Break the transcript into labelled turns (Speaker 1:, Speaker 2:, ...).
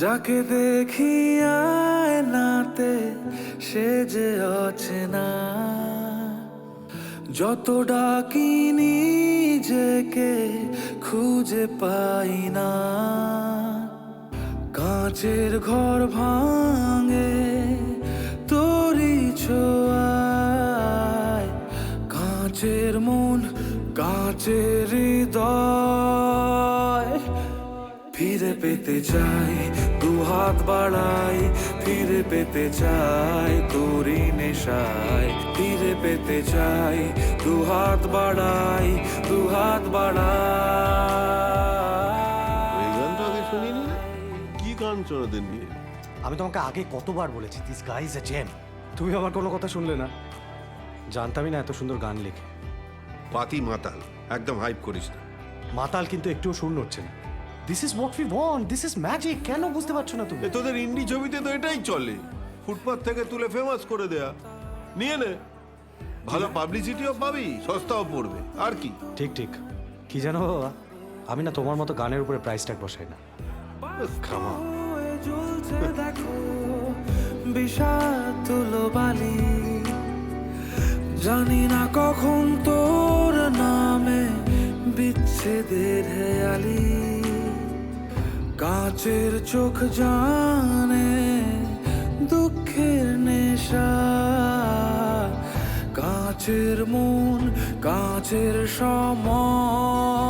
Speaker 1: যাকে দেখি আয়নাতে সে যে অচেনা, যত ডাকি নিজেকে খুঁজে পাই না। কাঁচের ঘর ভাঙে তোরি ছোঁয়ায়, কাঁচের মন কাঁচের হৃদয়। ফিরে পেতে চাই দুহাত বাড়াই, ফিরে পেতে চাই তোরি নেশায়। ফিরে পেতে চাই দুহাত বাড়াই, দুহাত বাড়াই।
Speaker 2: এই গানটা আগে শুনিনি। কি গান চোরাদের নিয়ে?
Speaker 3: আমি তোমাকে আগে কতবার বলেছি দিস গাই ইজ এ জেম। তুমি আমার কোনো কথা শুনলে না। জানতামই না এত সুন্দর গান লেখে।
Speaker 2: পাতি মাতাল, একদম হাইপ করিস না।
Speaker 3: মাতাল কিন্তু একটুও সুর নড়ছে না। This is what we want, this is magic. কেন বুঝতে পারছো না তুমি?
Speaker 2: এ তোদের ইন্ডি ছবিতে তো এটাই চলে, ফুটপাথ থেকে তুলে ফেমাস করে দেয়া। নিয়ে নে, ভালো পাবলিসিটিও পাবি, সস্তাও পড়বে, আর কি।
Speaker 3: ঠিক ঠিক। কি জানো বাবা, আমি না তোমার মতো গানের উপরে প্রাইস ট্যাগ বসাই না।
Speaker 2: খামা
Speaker 1: জ্বলছে দেখো বিষাতুল বালি, জানি না কখন তোর নামে বিচ্ছেদের হেয়ালি। কাঁচের চোখ জানে দুঃখের নেশা, কাঁচের মন কাঁচের সময়।